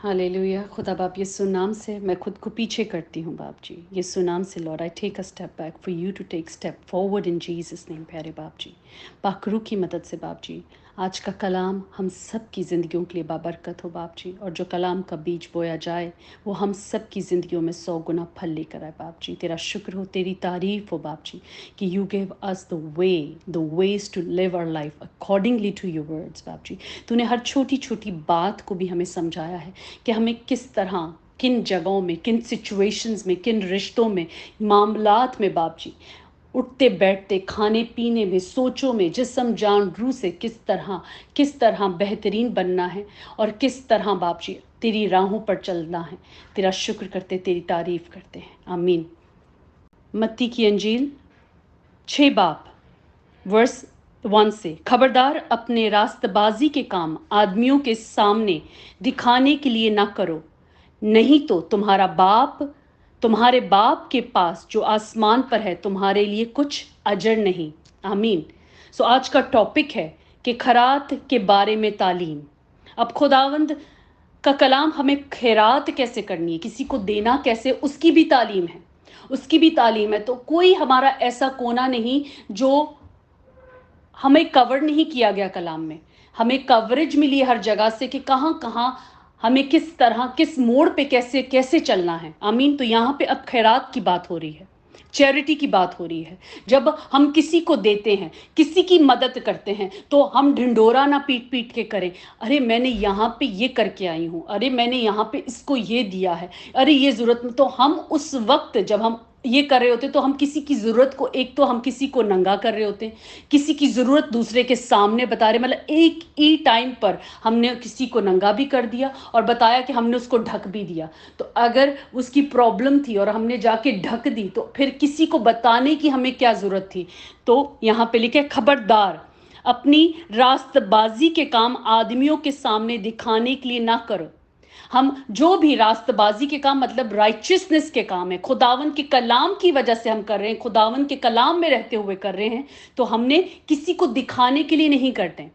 Hallelujah. खुदा बाप यीशु नाम से मैं खुद को पीछे करती हूँ बाप जी। यीशु नाम से Lord I take a step back for you to take step forward in Jesus name प्यारे बाप जी। पाखरू की मदद से बाप जी आज का कलाम हम सब की ज़िंदगियों के लिए बाबरकत हो बाप जी, और जो कलाम का बीज बोया जाए वो हम सब की ज़िंदगियों में 100 गुना फल लेकर आए बाप जी। तेरा शुक्र हो, तेरी तारीफ़ हो बाप जी कि you give us the ways to live our life accordingly to your words बाप जी। तूने हर छोटी छोटी बात को भी हमें समझाया है कि हमें किस तरह, किन जगहों में, किन सिचुएशंस में, किन रिश्तों में, मामलात में बाप जी, उठते बैठते, खाने पीने में, सोचों में, जिस्म जान रूह से किस तरह बेहतरीन बनना है और किस तरह बाप जी तेरी राहों पर चलना है। तेरा शुक्र करते, तेरी तारीफ करते हैं। आमीन। मत्ती की अंजील 6 बाब वर्स 1 से, खबरदार अपने रास्तबाजी के काम आदमियों के सामने दिखाने के लिए ना करो, नहीं तो तुम्हारे बाप के पास जो आसमान पर है तुम्हारे लिए कुछ अजर नहीं। आमीन। सो आज का टॉपिक है कि खैरात के बारे में तालीम। अब खुदावंद का कलाम हमें खैरात कैसे करनी है, किसी को देना कैसे, उसकी भी तालीम है, उसकी भी तालीम है। तो कोई हमारा ऐसा कोना नहीं जो हमें कवर नहीं किया गया कलाम में। हमें कवरेज मिली हर जगह से कि कहाँ कहाँ हमें किस तरह, किस मोड़ पे कैसे कैसे चलना है। आमीन। तो यहाँ पे अब खैरात की बात हो रही है, चैरिटी की बात हो रही है। जब हम किसी को देते हैं, किसी की मदद करते हैं, तो हम ढिंडोरा ना पीट पीट के करें, अरे मैंने यहाँ पे ये करके आई हूँ, अरे मैंने यहाँ पे इसको ये दिया है, अरे ये ज़रूरत। तो हम उस वक्त जब हम ये कर रहे होते तो हम किसी की ज़रूरत को, एक तो हम किसी को नंगा कर रहे होते हैं, किसी की ज़रूरत दूसरे के सामने बता रहे, मतलब एक ही टाइम पर हमने किसी को नंगा भी कर दिया और बताया कि हमने उसको ढक भी दिया। तो अगर उसकी प्रॉब्लम थी और हमने जाके ढक दी तो फिर किसी को बताने की हमें क्या ज़रूरत थी। तो यहाँ पे लिखे, खबरदार अपनी रास्तबाजी के काम आदमियों के सामने दिखाने के लिए ना करो। हम जो भी रास्तबाजी के काम, मतलब राइचियसनेस के काम है, खुदावन के कलाम की वजह से हम कर रहे हैं, खुदावन के कलाम में रहते हुए कर रहे हैं, तो हमने किसी को दिखाने के लिए नहीं करते,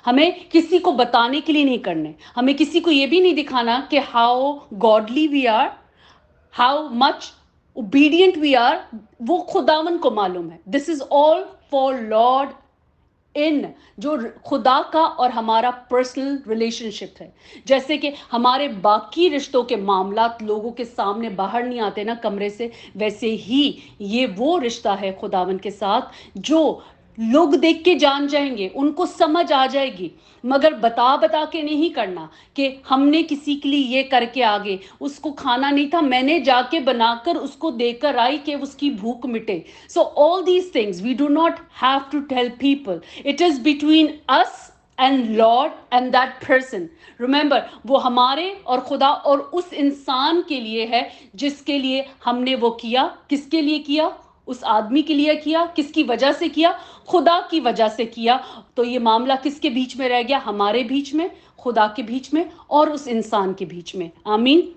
हमें किसी को बताने के लिए नहीं करने, हमें किसी को ये भी नहीं दिखाना कि how godly we are, how much obedient we are. वो खुदावन को मालूम है। This is all for Lord in जो खुदा का और हमारा पर्सनल रिलेशनशिप है। जैसे कि हमारे बाकी रिश्तों के मामलात लोगों के सामने बाहर नहीं आते ना कमरे से, वैसे ही ये वो रिश्ता है खुदावन के साथ जो लोग देख के जान जाएंगे, उनको समझ आ जाएगी, मगर बता बता के नहीं करना कि हमने किसी के लिए ये करके आगे, उसको खाना नहीं था मैंने जाके बनाकर उसको देकर आई कि उसकी भूख मिटे। So all these things we do not have to tell people, it is between us and Lord and that person. Remember, वो हमारे और खुदा और उस इंसान के लिए है जिसके लिए हमने वो किया। किसके लिए किया? उस आदमी के लिए किया। किसकी वजह से किया? खुदा की वजह से किया। तो ये मामला किसके बीच में रह गया? हमारे बीच में, खुदा के बीच में और उस इंसान के बीच में। आमीन।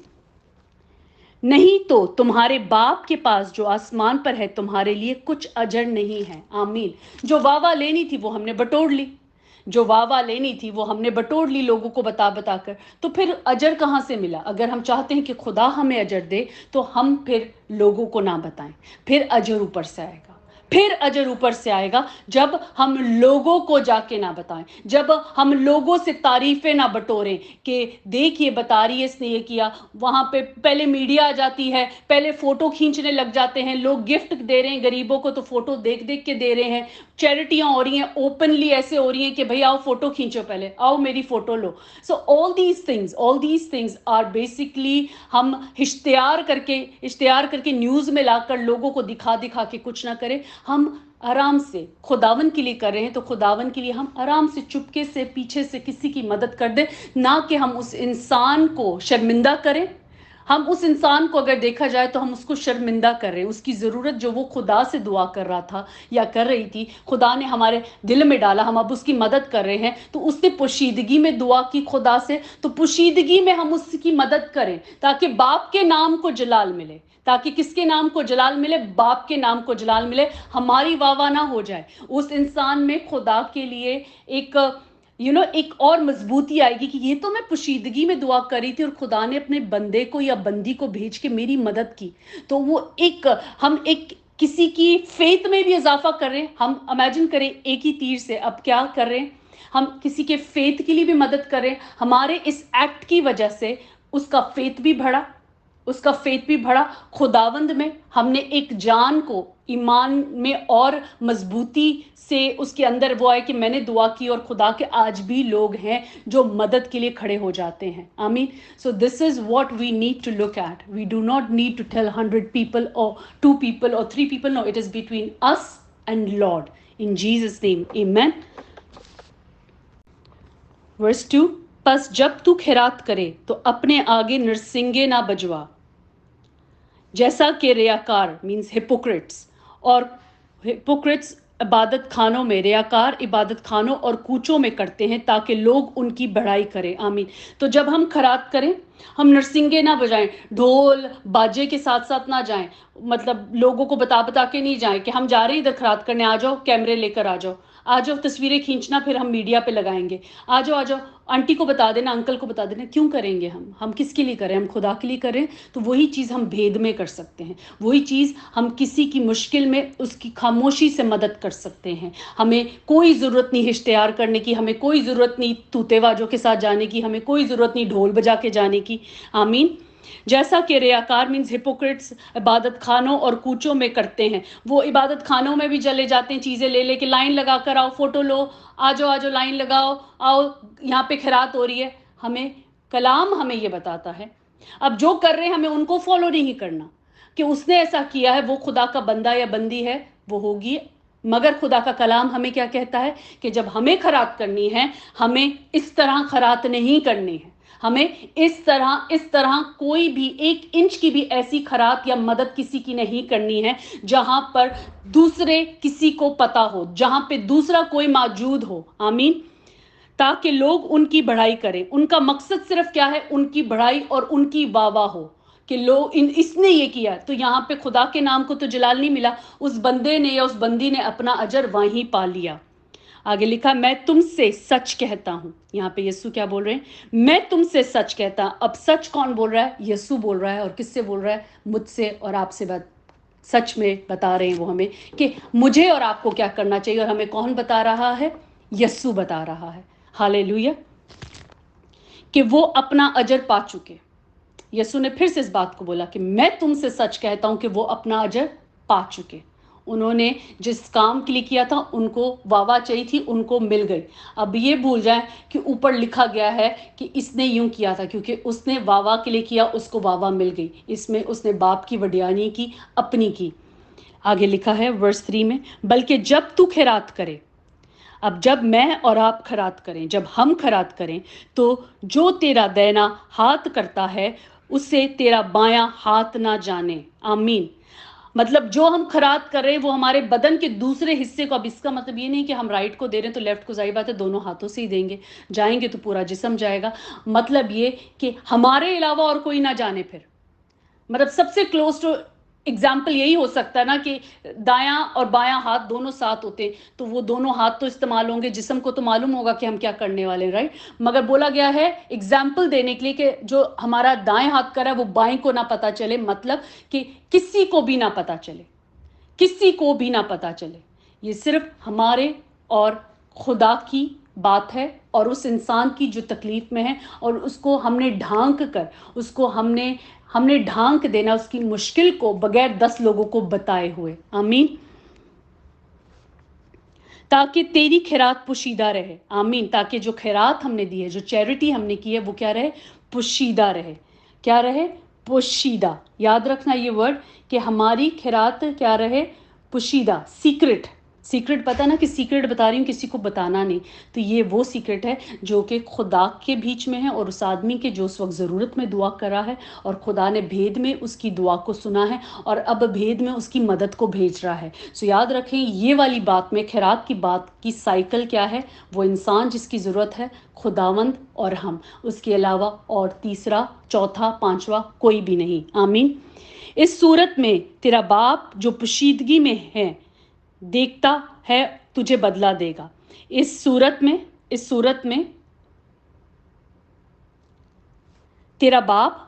नहीं तो तुम्हारे बाप के पास जो आसमान पर है तुम्हारे लिए कुछ अजर नहीं है। आमीन। जो वावा लेनी थी वो हमने बटोर ली, जो वावा लेनी थी वो हमने बटोर ली लोगों को बता बता कर। तो फिर अजर कहाँ से मिला? अगर हम चाहते हैं कि खुदा हमें अजर दे तो हम फिर लोगों को ना बताएं, फिर अजर ऊपर से आएगा, फिर अजर ऊपर से आएगा जब हम लोगों को जाके ना बताएं, जब हम लोगों से तारीफें ना बटोरें कि देखिए बता रही है इसने ये किया। वहां पे पहले मीडिया आ जाती है, पहले फोटो खींचने लग जाते हैं, लोग गिफ्ट दे रहे हैं गरीबों को तो फोटो देख देख के दे रहे हैं, चैरिटियां हो रही हैं, ओपनली ऐसे हो रही हैं कि भाई आओ फोटो खींचो, पहले आओ मेरी फोटो लो। So all these things are basically हम इश्तिहार करके न्यूज में लाकर लोगों को दिखा दिखा के कुछ ना करें। हम आराम से खुदावन के लिए कर रहे हैं तो खुदावन के लिए हम आराम से चुपके से पीछे से किसी की मदद कर दें, ना कि हम उस इंसान को शर्मिंदा करें। हम उस इंसान को अगर देखा जाए तो हम उसको शर्मिंदा कर रहे हैं। उसकी ज़रूरत जो वो खुदा से दुआ कर रहा था या कर रही थी, खुदा ने हमारे दिल में डाला, हम अब उसकी मदद कर रहे हैं। तो उसने पोशीदगी में दुआ की खुदा से, तो पोशीदगी में हम उसकी मदद करें ताकि बाप के नाम को जलाल मिले। ताकि किसके नाम को जलाल मिले? बाप के नाम को जलाल मिले। हमारी वाह वाह ना हो जाए। उस इंसान में खुदा के लिए एक एक और मजबूती आएगी कि ये तो मैं पोशीदगी में दुआ कर रही थी और खुदा ने अपने बंदे को या बंदी को भेज के मेरी मदद की। तो वो हम एक किसी की फेथ में भी इजाफा कर रहे हैं। हम इमेजिन करें एक ही तीर से अब क्या कर रहे हैं, हम किसी के फेथ के लिए भी मदद कर रहे हैं। हमारे इस एक्ट की वजह से उसका फेथ भी बढ़ा, उसका फेथ भी बढ़ा खुदावंद में। हमने एक जान को ईमान में और मजबूती से उसके अंदर वो है कि मैंने दुआ की और खुदा के आज भी लोग हैं जो मदद के लिए खड़े हो जाते हैं। आमीन। So this is what we need to look at. We do not need to tell 100 people or 2 people or 3 people. No, it is between us and Lord. In Jesus' name, amen. Verse 2, बस जब तू खैरात करे तो अपने आगे नरसिंगे ना बजवा, जैसा कि रियाकार मीन्स हिपोक्रेट्स, और हिपोक्रेट्स इबादत खानों में, रियाकार इबादत खानों और कूचों में करते हैं ताकि लोग उनकी बढ़ाई करें। आमीन। तो जब हम खैरात करें, हम नरसिंगे ना बजाएं, ढोल बाजे के साथ साथ ना जाएं, मतलब लोगों को बता बता के नहीं जाएं कि हम जा रहे हैं इधर खैरात करने, आ जाओ कैमरे लेकर आ जाओ तस्वीरें खींचना फिर हम मीडिया पे लगाएंगे, आ जाओ आंटी को बता देना, अंकल को बता देना। क्यों करेंगे हम किसके लिए करें? हम खुदा के लिए करें। तो वही चीज़ हम भेद में कर सकते हैं, वही चीज़ हम किसी की मुश्किल में उसकी खामोशी से मदद कर सकते हैं। हमें कोई ज़रूरत नहीं इश्तिहार करने की, हमें कोई ज़रूरत नहीं तूतेबाजों के साथ जाने की, हमें कोई ज़रूरत नहीं ढोल बजा के जाने की। आमीन। जैसा कि रियाकार मीन्स हिपोक्रेट्स इबादत खानों और कूचों में करते हैं। वो इबादत खानों में भी चले जाते हैं, चीज़ें ले लेके लाइन लगा कर आओ, फोटो लो, आ जाओ लाइन लगाओ, आओ यहाँ पे खैरात हो रही है। हमें कलाम हमें ये बताता है, अब जो कर रहे हैं हमें उनको फॉलो नहीं करना कि उसने ऐसा किया है, वो खुदा का बंदा या बंदी है, वो होगी। मगर खुदा का कलाम हमें क्या कहता है कि जब हमें खैरात करनी है, हमें इस तरह खैरात नहीं करनी है। हमें इस तरह कोई भी 1 इंच की भी ऐसी खैरात या मदद किसी की नहीं करनी है जहां पर दूसरे किसी को पता हो, जहां पे दूसरा कोई मौजूद हो। आमीन। ताकि लोग उनकी बढ़ाई करें। उनका मकसद सिर्फ क्या है? उनकी बढ़ाई और उनकी वाह हो कि लोग इसने ये किया। तो यहाँ पे खुदा के नाम को तो जलाल नहीं मिला, उस बंदे ने या उस बंदी ने अपना अजर वहीं पा लिया। आगे लिखा, मैं तुमसे सच कहता हूं। यहाँ पे यीशु क्या बोल रहे हैं? मैं तुमसे सच कहता। अब सच कौन बोल रहा है? यीशु बोल रहा है। और किससे बोल रहा है? मुझसे और आपसे बात सच में बता रहे हैं वो हमें कि मुझे और आपको क्या करना चाहिए। और हमें कौन बता रहा है? यीशु बता रहा है। हालेलुया। कि वो अपना अजर पा चुके। यीशु ने फिर से इस बात को बोला कि मैं तुमसे सच कहता हूं कि वो अपना अजर पा चुके। उन्होंने जिस काम के लिए किया था उनको वावा चाहिए थी, उनको मिल गई। अब ये भूल जाए कि ऊपर लिखा गया है कि इसने यूं किया था, क्योंकि उसने वावा के लिए किया, उसको वावा मिल गई। इसमें उसने बाप की वडियानी की, अपनी की। आगे लिखा है वर्स 3 में, बल्कि जब तू खैरात करे। अब जब मैं और आप खैरात करें, जब हम खैरात करें, तो जो तेरा दैना हाथ करता है उससे तेरा बायां हाथ ना जाने। आमीन। मतलब जो हम खैरात कर रहे हैं वो हमारे बदन के दूसरे हिस्से को, अब इसका मतलब ये नहीं कि हम राइट को दे रहे हैं तो लेफ्ट को, जाहिर बात है दोनों हाथों से ही देंगे, जाएंगे तो पूरा जिस्म जाएगा। मतलब ये कि हमारे अलावा और कोई ना जाने। फिर मतलब सबसे क्लोज टू एग्जाम्पल यही हो सकता है ना कि दायां और बायां हाथ दोनों साथ होते, तो वो दोनों हाथ तो इस्तेमाल होंगे, जिस्म को तो मालूम होगा कि हम क्या करने वाले, राइट। मगर बोला गया है एग्जाम्पल देने के लिए कि जो हमारा दाएं हाथ कर रहा है वो बाएं को ना पता चले, मतलब कि किसी को भी ना पता चले, किसी को भी ना पता चले। ये सिर्फ हमारे और खुदा की बात है, और उस इंसान की जो तकलीफ में है, और उसको हमने ढांक कर, उसको हमने ढांक देना उसकी मुश्किल को बगैर 10 लोगों को बताए हुए। आमीन। ताकि तेरी खैरात पुशीदा रहे। आमीन। ताकि जो खैरात हमने दी है, जो चैरिटी हमने की है, वो क्या रहे? पुशीदा रहे। क्या रहे? पुशीदा। याद रखना ये वर्ड कि हमारी खैरात क्या रहे? पुशीदा। सीक्रेट। सीक्रेट पता ना कि सीक्रेट बता रही हूँ, किसी को बताना नहीं। तो ये वो सीक्रेट है जो कि खुदा के बीच में है और उस आदमी के जो उस वक्त ज़रूरत में दुआ कर रहा है, और खुदा ने भेद में उसकी दुआ को सुना है और अब भेद में उसकी मदद को भेज रहा है। सो याद रखें ये वाली बात में, खैरात की बात की साइकिल क्या है? वो इंसान जिसकी ज़रूरत है, खुदावंद और हम, उसके अलावा और तीसरा, चौथा, पांचवा कोई भी नहीं। आमीन। इस सूरत में तेरा बाप जो पोशीदगी में है देखता है, तुझे बदला देगा। इस सूरत में इस सूरत में तेरा बाप,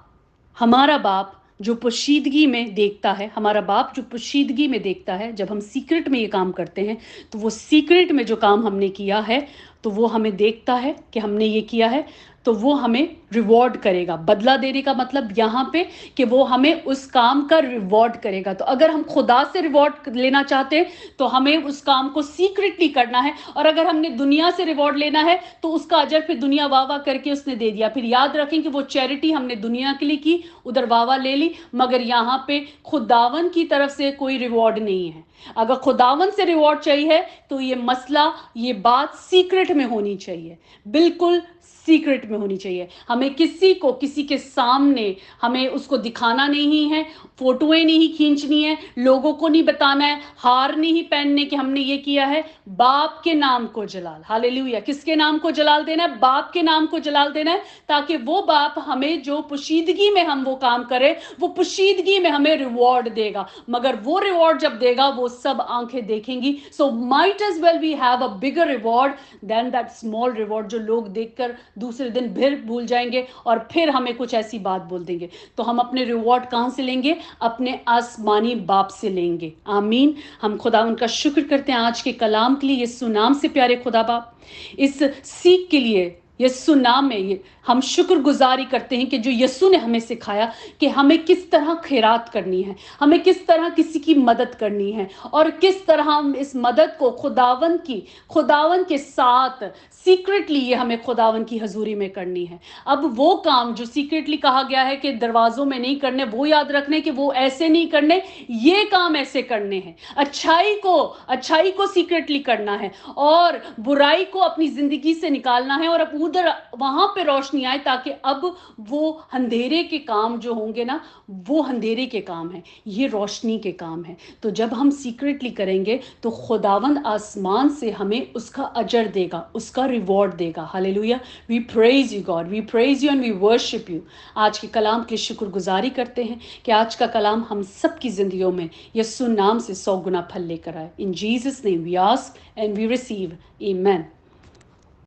हमारा बाप जो पोशीदगी में देखता है, हमारा बाप जो पोशीदगी में देखता है, जब हम सीक्रेट में ये काम करते हैं तो वो सीक्रेट में जो काम हमने किया है तो वो हमें देखता है कि हमने ये किया है, तो वो हमें रिवॉर्ड करेगा। बदला देने का मतलब यहाँ पे कि वो हमें उस काम का रिवॉर्ड करेगा। तो अगर हम खुदा से रिवॉर्ड लेना चाहते हैं तो हमें उस काम को सीक्रेटली करना है, और अगर हमने दुनिया से रिवॉर्ड लेना है तो उसका अजर फिर दुनिया वाह वाह करके उसने दे दिया। फिर याद रखें कि वो चैरिटी हमने दुनिया के लिए की, उधर वाह वाह ले ली, मगर यहाँ पे खुदावन की तरफ से कोई रिवॉर्ड नहीं है। अगर खुदावन से रिवॉर्ड चाहिए तो ये मसला, ये बात सीक्रेट में होनी चाहिए, बिल्कुल सीक्रेट में होनी चाहिए। हमें किसी को, किसी के सामने हमें उसको दिखाना नहीं है, फोटोएं नहीं खींचनी है, लोगों को नहीं बताना है, हार नहीं पहनने कि हमने ये किया है। बाप के नाम को जलाल, हालेलुया। किसके नाम को जलाल देना है? बाप के नाम को जलाल देना है, ताकि वो बाप हमें जो पोशीदगी में हम वो काम करें, वो पोशीदगी में हमें रिवॉर्ड देगा। मगर वो रिवॉर्ड जब देगा वो सब आंखें देखेंगी। So might as well we have a bigger reward than that small reward, जो लोग देखकर दूसरे दिन फिर भूल जाएंगे और फिर हमें कुछ ऐसी बात बोल देंगे। तो हम अपने रिवॉर्ड कहां से लेंगे? अपने आसमानी बाप से लेंगे। आमीन। हम खुदा उनका शुक्र करते हैं आज के कलाम के लिए। यीशु नाम से प्यारे खुदा बाप, इस सीख के लिए यीशु नाम में हम शुक्रगुजारी करते हैं कि जो यीशु ने हमें सिखाया कि हमें किस तरह खैरात करनी है, हमें किस तरह किसी की मदद करनी है, और किस तरह हम इस मदद को खुदावन के साथ सीक्रेटली ये हमें खुदावन की हजूरी में करनी है। अब वो काम जो सीक्रेटली कहा गया है कि दरवाजों में नहीं करने, वो याद रखने कि वो ऐसे नहीं करने, ये काम ऐसे करने हैं। अच्छाई को सीक्रेटली करना है और बुराई को अपनी जिंदगी से निकालना है, और अब उधर वहां पे रोशनी आए, ताकि अब वो अंधेरे के काम जो होंगे ना, वो अंधेरे के काम है, ये रोशनी के काम है। तो जब हम सीक्रेटली करेंगे तो खुदावंद आसमान से हमें उसका अजर देगा, उसका रिवॉर्ड देगा। Hallelujah. We praise you God, we praise you and we worship you. आज के कलाम के शुक्रगुजारी करते हैं कि आज का कलाम हम सब की जिंदगियों में यीशु नाम से 100 गुना फल लेकर आए। In Jesus name we ask and we receive, amen.